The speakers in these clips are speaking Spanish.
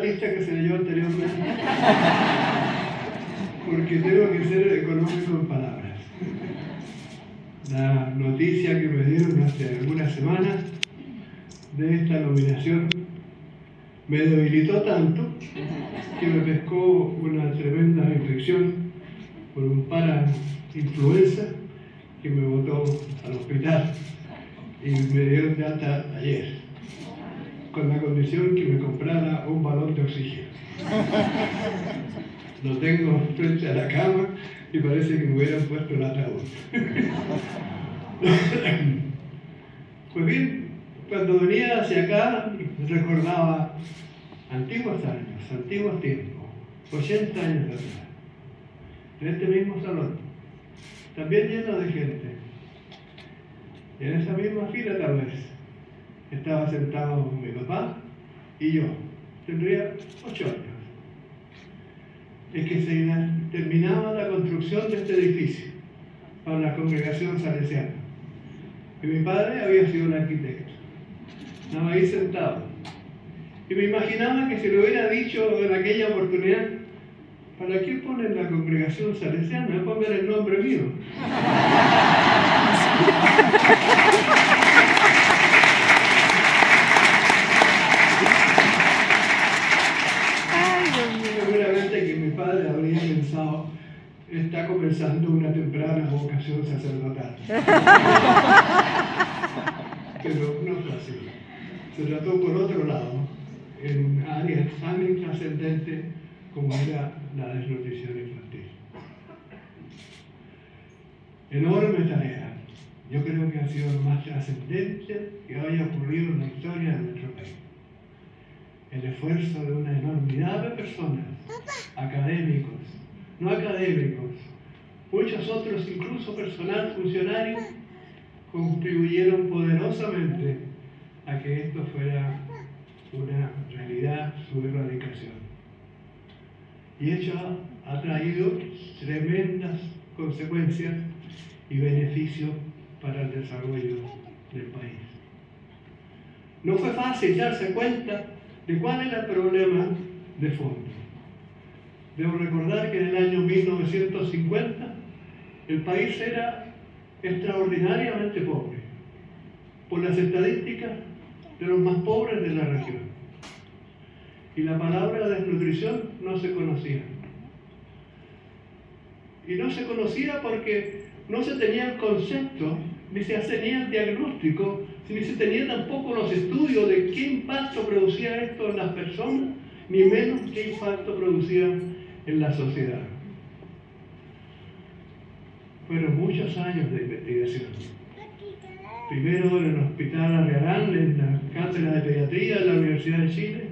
lista que se leyó anteriormente, porque tengo que ser económico en palabras. La noticia que me dieron hace algunas semanas de esta nominación me debilitó tanto que me pescó una tremenda infección por un parainfluenza que me botó al hospital y me dieron de alta ayer, con la condición que me comprara un balón de oxígeno. Lo tengo frente a la cama y parece que me hubieran puesto el ataúd. Pues bien, cuando venía hacia acá recordaba antiguos años, antiguos tiempos, 80 años atrás, en este mismo salón, también lleno de gente. En esa misma fila tal vez estaba sentado mi papá y yo, tendría 8 años. Es que se terminaba la construcción de este edificio para la congregación salesiana. Y mi padre había sido el arquitecto. Estaba ahí sentado. Y me imaginaba que se le hubiera dicho en aquella oportunidad: ¿para qué ponen la congregación salesiana? Pongan el nombre mío. Seguramente que mi padre habría pensado: está comenzando una temprana vocación sacerdotal. Pero no fue así. Se trató por otro lado, en un área tan intrascendente como era la desnutrición infantil. Enorme tarea. Yo creo que ha sido lo más trascendente que haya ocurrido en la historia de nuestro país. El esfuerzo de una enormidad de personas, académicos, no académicos, muchos otros, incluso personal funcionario, contribuyeron poderosamente a que esto fuera una realidad, su erradicación. Y ello ha traído tremendas consecuencias y beneficios para el desarrollo del país. No fue fácil darse cuenta de cuál era el problema de fondo. Debo recordar que en el año 1950 el país era extraordinariamente pobre, por las estadísticas de los más pobres de la región. Y la palabra desnutrición no se conocía. Y no se conocía porque no se tenía el concepto, ni se tenía el diagnóstico, ni se tenía tampoco los estudios de qué impacto producía esto en las personas, ni menos qué impacto producía en la sociedad. Fueron muchos años de investigación. Primero en el Hospital Arriarán, en la Cátedra de Pediatría de la Universidad de Chile,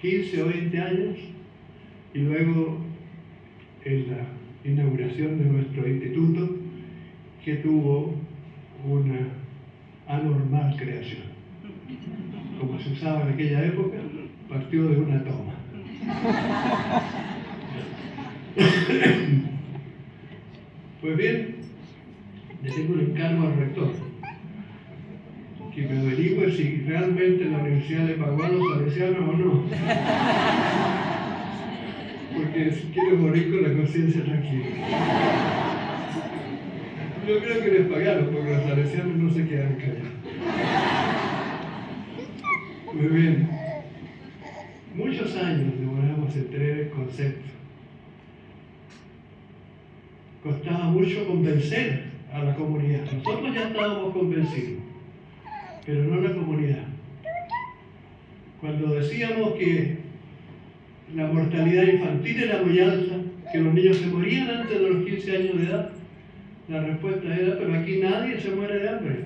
15 o 20 años, y luego en la inauguración de nuestro instituto, que tuvo una anormal creación. Como se usaba en aquella época, partió de una toma. Pues bien, le tengo el encargo al rector que me averigüe si realmente la universidad le pagó a los salesianos o no. Porque quiero morir con la conciencia tranquila. Yo creo que les pagaron, porque los salesianos no se quedan callados. Muy bien. Muchos años demoramos en tener el concepto. Costaba mucho convencer a la comunidad. Nosotros ya estábamos convencidos, pero no la comunidad. Cuando decíamos que la mortalidad infantil era muy alta, que los niños se morían antes de los 15 años de edad, la respuesta era: pero aquí nadie se muere de hambre.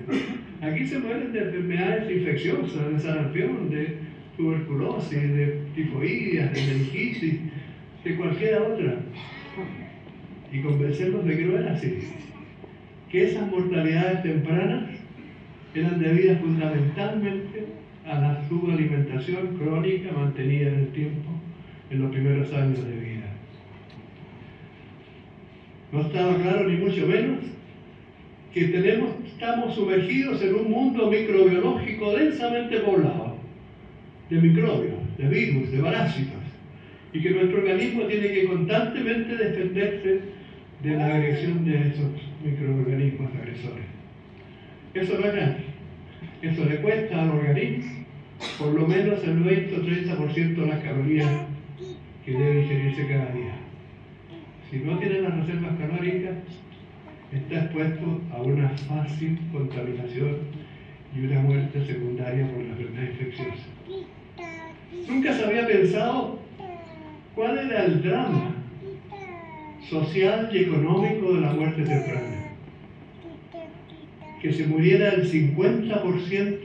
Aquí se mueren de enfermedades infecciosas, de sarampión, de tuberculosis, de tifoidea, de meningitis, de cualquier otra. Y convencerlos de que no era así. Que esas mortalidades tempranas eran debidas fundamentalmente a la subalimentación crónica mantenida en el tiempo en los primeros años de vida. No estaba claro ni mucho menos que estamos sumergidos en un mundo microbiológico densamente poblado de microbios. de virus, de parásitos, y que nuestro organismo tiene que constantemente defenderse de la agresión de esos microorganismos agresores. Eso no es gratis. Eso le cuesta al organismo por lo menos el 20 o 30% de las calorías que debe ingerirse cada día. Si no tiene las reservas calóricas, está expuesto a una fácil contaminación y una muerte secundaria por la enfermedad infecciosa. Nunca se había pensado cuál era el drama social y económico de la muerte temprana. Que se muriera el 50%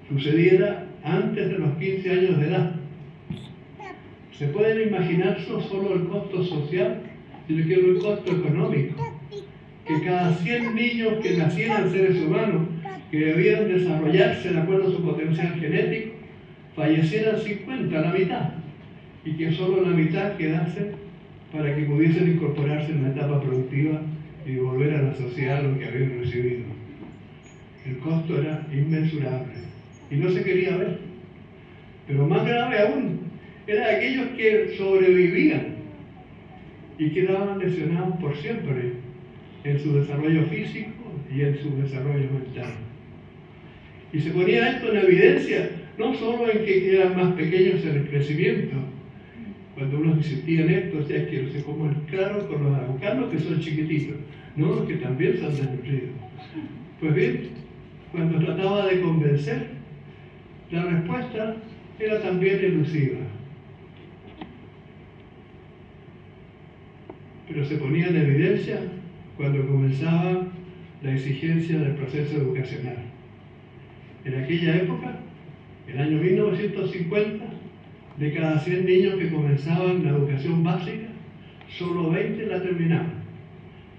sucediera antes de los 15 años de edad. Se pueden imaginar no solo el costo social, sino que el costo económico. Que cada 100 niños que nacieran seres humanos, que debían desarrollarse de acuerdo a su potencial genético, fallecieran 50, la mitad, y que solo la mitad quedase para que pudiesen incorporarse en la etapa productiva y devolver a la sociedad lo que habían recibido. El costo era inmensurable y no se quería ver. Pero más grave aún, eran aquellos que sobrevivían y quedaban lesionados por siempre en su desarrollo físico y en su desarrollo mental. Y se ponía esto en evidencia, no solo en que eran más pequeños en el crecimiento. Cuando uno insistía en esto, o sea, que no se coman claro con los araucanos que son chiquititos, no los que también son desnutridos. Pues bien, cuando trataba de convencer, la respuesta era también elusiva. Pero se ponía en evidencia cuando comenzaba la exigencia del proceso educacional. En aquella época, el año 1950, de cada 100 niños que comenzaban la educación básica, solo 20 la terminaban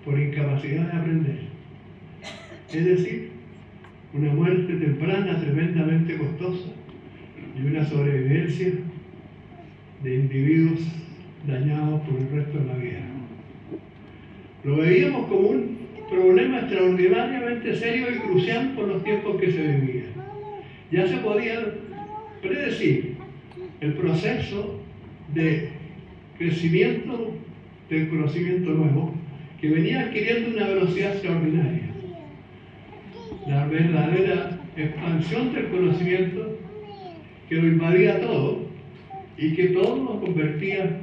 por incapacidad de aprender. Es decir, una muerte temprana tremendamente costosa y una sobrevivencia de individuos dañados por el resto de la vida. Lo veíamos como un problema extraordinariamente serio y crucial por los tiempos que se vivían. Ya se podía predecir el proceso de crecimiento del conocimiento nuevo que venía adquiriendo una velocidad extraordinaria. La verdadera expansión del conocimiento que lo invadía todo y que todo lo convertía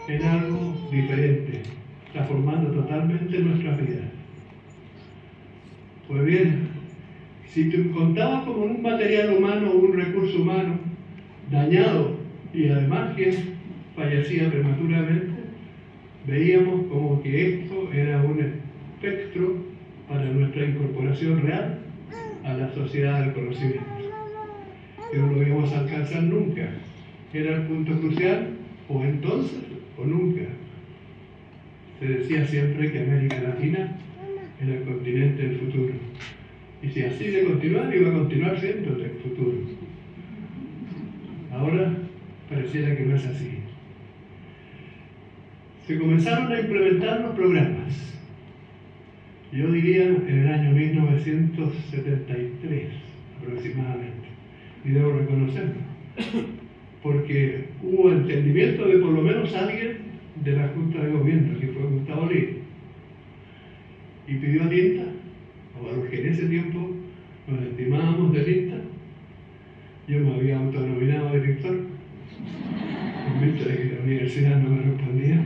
en algo diferente, transformando totalmente nuestras vidas. Pues bien, si te contabas como un material humano o un recurso humano dañado y además que fallecía prematuramente, veíamos como que esto era un espectro para nuestra incorporación real a la sociedad del conocimiento. Que no lo íbamos a alcanzar nunca. Era el punto crucial, o entonces o nunca. Se decía siempre que América Latina era el continente del futuro. Y si así de continuar, iba a continuar siendo el futuro. Ahora pareciera que no es así. Se comenzaron a implementar los programas. Yo diría en el año 1973 aproximadamente. Y debo reconocerlo. Porque hubo entendimiento de por lo menos alguien de la Junta de Gobierno, que fue Gustavo Lee, y pidió a Tinta, o a los que en ese tiempo nos estimábamos de Tinta. Yo me había autonominado director, en vista de que la universidad no me respondía.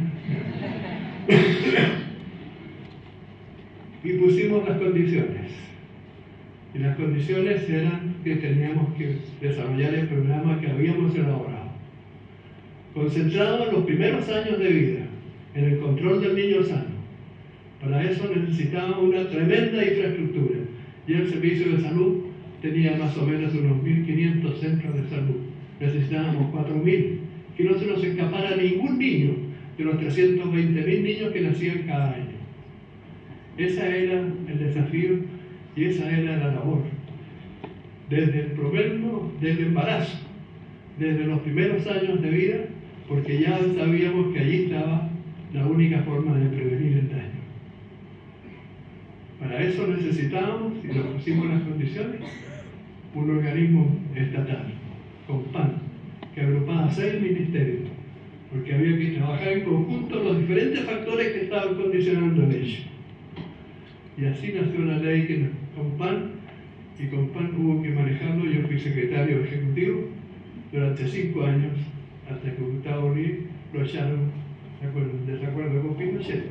Y pusimos las condiciones. Y las condiciones eran que teníamos que desarrollar el programa que habíamos elaborado, concentrado en los primeros años de vida, en el control del niño sano. Para eso necesitábamos una tremenda infraestructura. Y el servicio de salud tenía más o menos unos 1.500 centros de salud. Necesitábamos 4.000, que no se nos escapara ningún niño de los 320.000 niños que nacían cada año. Ese era el desafío y esa era la labor. Desde el proverbio, desde el embarazo, desde los primeros años de vida, porque ya sabíamos que allí estaba la única forma de prevenir el daño. Para eso necesitábamos, y lo pusimos en las condiciones, un organismo estatal, con PAN, a 6 ministerios, porque había que trabajar en conjunto los diferentes factores que estaban condicionando el hecho. Y así nació una ley que con PAN hubo que manejarlo. Yo fui secretario ejecutivo durante 5 años, hasta que Gustavo Uribe lo echaron en desacuerdo con Pinochet.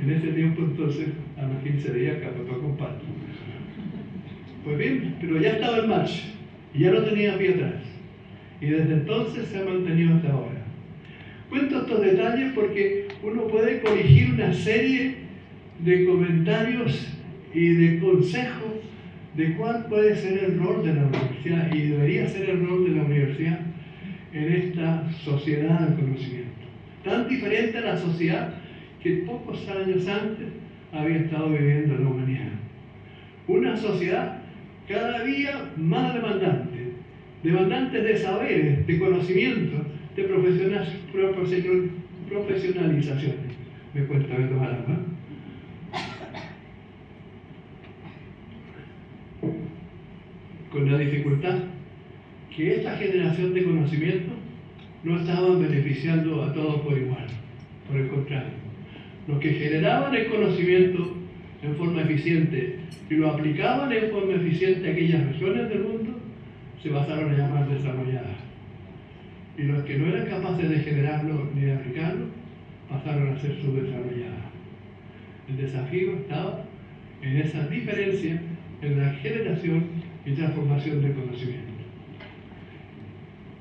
En ese tiempo, entonces, a los 15 días capotó con PAN. Pues bien, pero ya estaba en marcha y ya no tenía pie atrás. Y desde entonces se ha mantenido hasta ahora. Cuento estos detalles porque uno puede corregir una serie de comentarios y de consejos de cuál puede ser el rol de la universidad, y debería ser el rol de la universidad en esta sociedad del conocimiento. Tan diferente a la sociedad que pocos años antes había estado viviendo la humanidad. Una sociedad cada día más demandante de saberes, de conocimiento, de profesionalización. Me cuesta ver tomar agua. Con la dificultad que esta generación de conocimiento no estaba beneficiando a todos por igual. Por el contrario, los que generaban el conocimiento en forma eficiente y lo aplicaban en forma eficiente a aquellas regiones del mundo, se pasaron a llamar desarrolladas. Y los que no eran capaces de generarlo ni de aplicarlo, pasaron a ser subdesarrolladas. El desafío estaba en esa diferencia en la generación y transformación del conocimiento.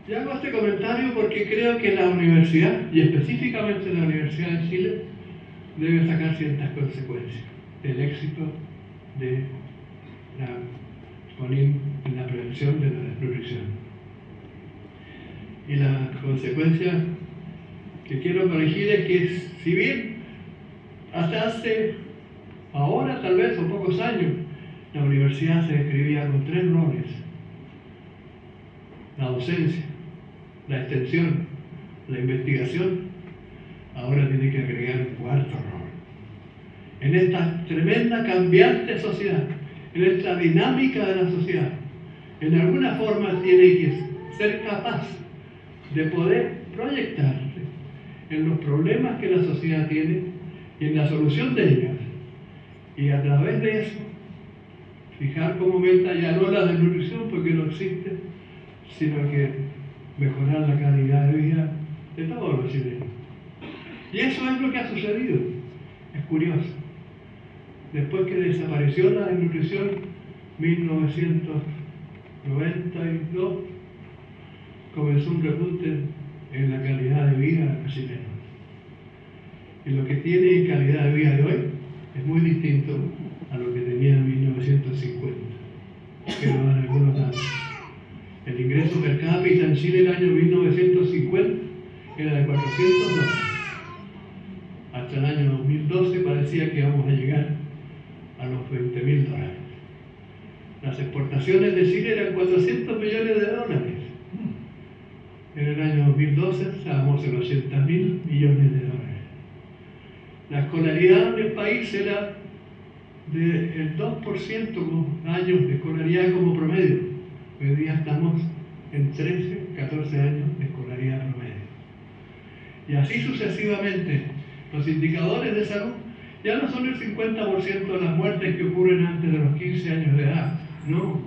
Y hago este comentario porque creo que la universidad, y específicamente la Universidad de Chile, debe sacar ciertas consecuencias del éxito de en la prevención de la desnutrición. Y la consecuencia que quiero corregir es que, si bien hasta hace ahora tal vez o pocos años la universidad se describía con 3 roles: la docencia, la extensión, la investigación, ahora tiene que agregar un 4º rol. En esta tremenda cambiante sociedad, en esta dinámica de la sociedad, en alguna forma tiene que ser capaz de poder proyectarse en los problemas que la sociedad tiene y en la solución de ellos. Y a través de eso, fijar como meta ya no la desnutrición, porque no existe, sino que mejorar la calidad de vida de todos los chilenos. Y eso es lo que ha sucedido. Es curioso. Después que desapareció la desnutrición, 1992, comenzó un repunte en la calidad de vida de los chilenos. Y lo que tiene en calidad de vida de hoy es muy distinto a lo que tenía en 1950. Quiero dar algunos datos. El ingreso per cápita en Chile en el año 1950 era de $400. Hasta el año 2012 parecía que íbamos a llegar a los $20.000. Las exportaciones de Chile eran $400 millones. En el año 2012 estábamos en $80.000 millones. La escolaridad del país era del 2% años de escolaridad como promedio. Hoy día estamos en 13, 14 años de escolaridad promedio. Y así sucesivamente. Los indicadores de salud ya no son el 50% de las muertes que ocurren antes de los 15 años de edad. No,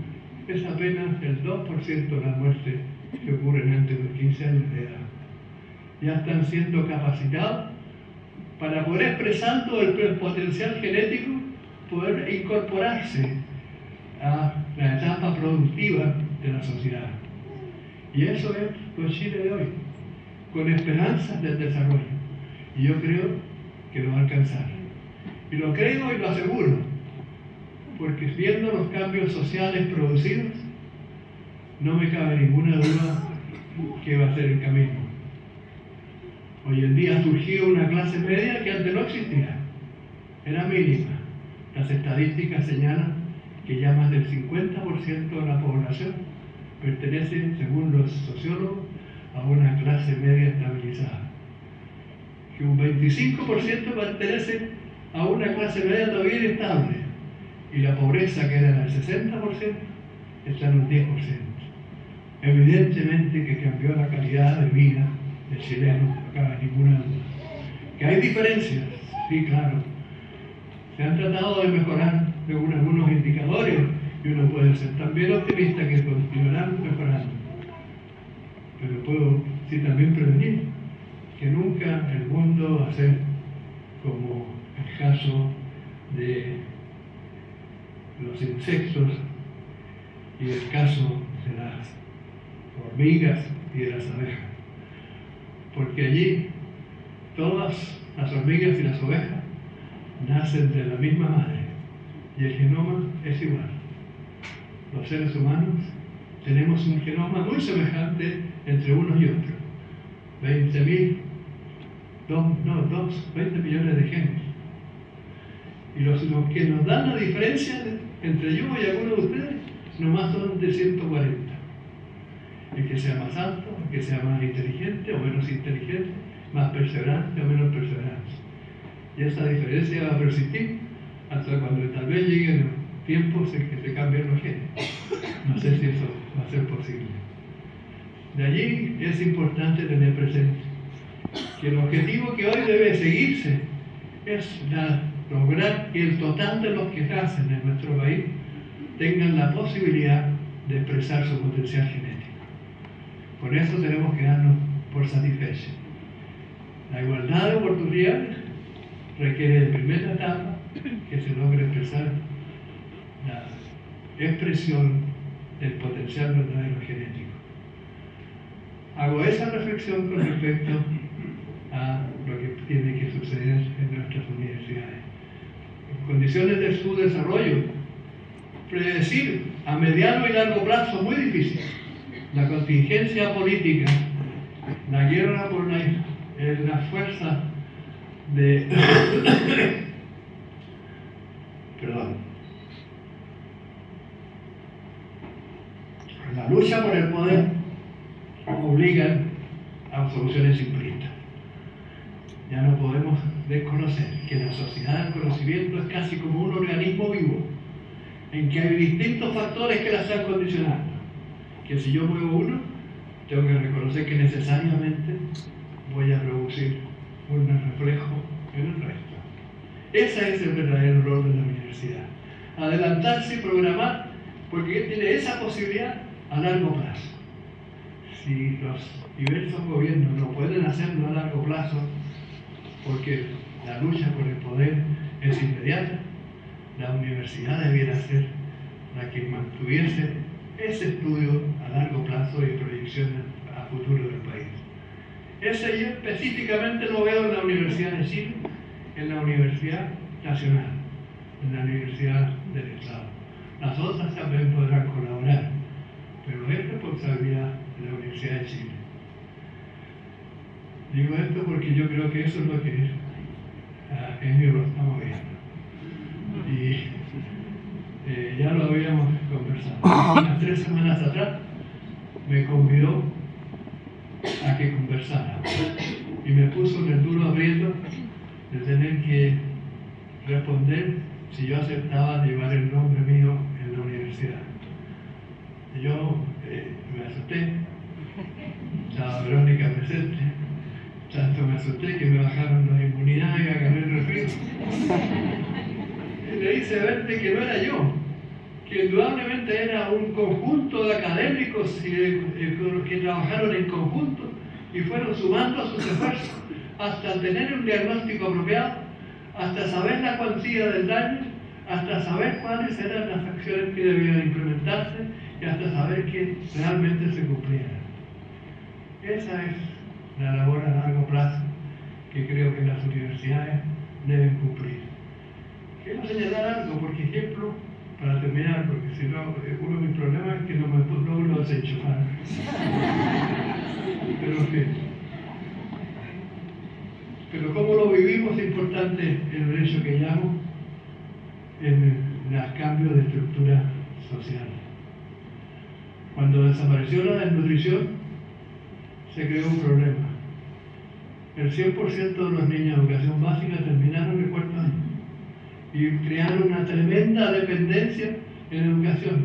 es apenas el 2% de las muertes que ocurren antes de los 15 años de edad. Ya están siendo capacitados para poder expresar todo el potencial genético, poder incorporarse a la etapa productiva de la sociedad. Y eso es lo Chile de hoy, con esperanzas del desarrollo. Y yo creo que lo va a alcanzar. Y lo creo y lo aseguro, porque viendo los cambios sociales producidos, no me cabe ninguna duda que va a ser el camino. Hoy en día ha surgido una clase media que antes no existía, era mínima. Las estadísticas señalan que ya más del 50% de la población pertenece, según los sociólogos, a una clase media estabilizada. Que un 25% pertenece a una clase media todavía inestable, y la pobreza, que era del 60%, está en un 10%. Evidentemente que cambiar cambió la calidad de vida del chileno, no cabe ninguna duda. Que hay diferencias, sí, claro. Se han tratado de mejorar según algunos indicadores y uno puede ser también optimista que continuarán mejorando. Pero puedo sí también prevenir que nunca el mundo va a ser como el caso de los insectos y el caso de las hormigas y de las abejas. Porque allí todas las hormigas y las ovejas nacen de la misma madre y el genoma es igual. Los seres humanos tenemos un genoma muy semejante entre unos y otros. 20 millones de genes. Y los que nos dan la diferencia entre yo y algunos de ustedes, nomás son de 140. El que sea más alto, el que sea más inteligente o menos inteligente, más perseverante o menos perseverante. Y esa diferencia va a persistir hasta cuando tal vez lleguen tiempos en que se cambien los genes. No sé si eso va a ser posible. De allí es importante tener presente que el objetivo que hoy debe seguirse es lograr que el total de los que nacen en nuestro país tengan la posibilidad de expresar su potencial genético. Con eso tenemos que darnos por satisfechos. La igualdad de oportunidades requiere de primera etapa que se logre expresar la expresión del potencial verdadero genético. Hago esa reflexión con respecto a lo que tiene que suceder en nuestras universidades. En condiciones de su desarrollo, predecir a mediano y largo plazo es muy difícil. La contingencia política, la guerra por la fuerza de la lucha por el poder obligan a soluciones simplistas. Ya no podemos desconocer que la sociedad del conocimiento es casi como un organismo vivo, en que hay distintos factores que la están condicionando. Que si yo muevo uno, tengo que reconocer que necesariamente voy a producir un reflejo en el resto. Ese es el verdadero rol de la universidad. Adelantarse y programar, porque tiene esa posibilidad a largo plazo. Si los diversos gobiernos no pueden hacerlo a largo plazo, porque la lucha por el poder es inmediata, la universidad debiera ser la que mantuviese ese estudio a largo plazo y proyección a futuro del país. Ese yo específicamente lo veo en la Universidad de Chile, en la Universidad Nacional, en la Universidad del Estado. Las otras también podrán colaborar, pero es responsabilidad de la Universidad de Chile. Digo esto porque yo creo que eso es lo que lo estamos viendo. Y ya lo habíamos conversado. Unas 3 semanas atrás me convidó a que conversáramos y me puso en el duro aprieto de tener que responder si yo aceptaba llevar el nombre mío en la universidad. Y yo me asusté, estaba Verónica presente, tanto me asusté que me bajaron las inmunidades y agarré el resfriado. Y le hice verte que no era yo, que indudablemente era un conjunto de académicos que trabajaron en conjunto y fueron sumando sus esfuerzos hasta tener un diagnóstico apropiado, hasta saber la cuantía del daño, hasta saber cuáles eran las acciones que debían implementarse y hasta saber que realmente se cumplieran. Esa es la labor a largo plazo que creo que las universidades deben cumplir. Quiero señalar algo, por ejemplo, para terminar, porque si no, uno de mis problemas es que no me logro desenchufar. Pero en fin. Pero cómo lo vivimos es importante el hecho que llamo en los cambios de estructura social. Cuando desapareció la desnutrición, se creó un problema. El 100% de los niños de educación básica terminaron el 4º año y crearon una tremenda dependencia en educación.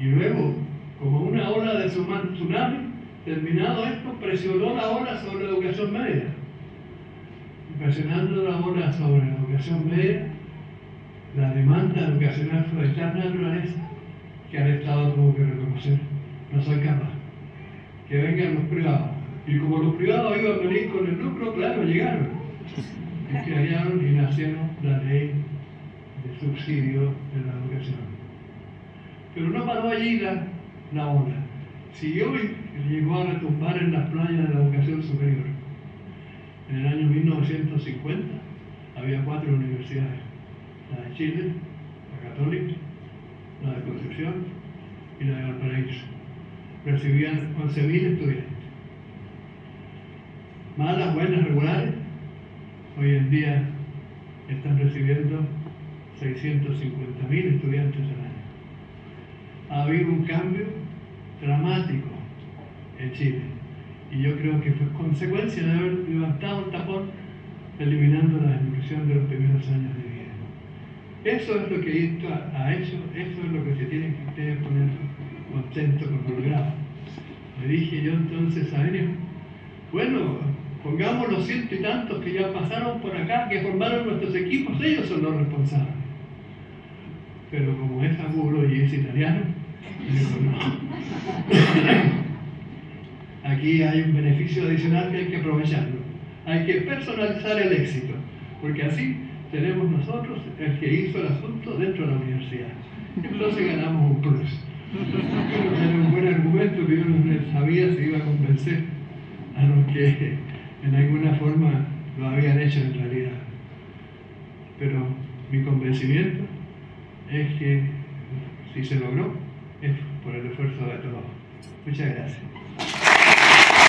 Y luego como una ola de tsunami. Terminado esto, presionó la ola sobre la educación media. Presionando la ola sobre la educación media, la demanda educacional fue de tal naturaleza que al Estado tuvo que reconocer: no soy capaz, que vengan los privados. Y como los privados iban a venir con el lucro, claro, llegaron. Y crearon y nacieron la ley de subsidio de la educación. Pero no paró allí la ola. Siguió y llegó a retumbar en las playas de la educación superior. En el año 1950 había 4 universidades: la de Chile, la Católica, la de Concepción y la de Valparaíso. Recibían 11.000 estudiantes. Malas, buenas, regulares, hoy en día están recibiendo 650.000 estudiantes al año. Ha habido un cambio dramático en Chile, y yo creo que fue consecuencia de haber levantado el tapón eliminando la desnutrición de los primeros años de vida. Eso es lo que esto ha hecho, eso es lo que se tienen que ustedes poner contentos con lo logrado. Le dije yo entonces a ellos: bueno, pongamos los 100 y tantos que ya pasaron por acá, que formaron nuestros equipos, ellos son los responsables. Pero como es abuelo y es italiano, dijo no. Aquí hay un beneficio adicional que hay que aprovecharlo. Hay que personalizar el éxito, porque así tenemos nosotros el que hizo el asunto dentro de la universidad. Entonces ganamos un plus. Era un buen argumento que yo no sabía si iba a convencer a los que en alguna forma lo habían hecho en realidad. Pero mi convencimiento es que si se logró es por el esfuerzo de todos. Muchas gracias.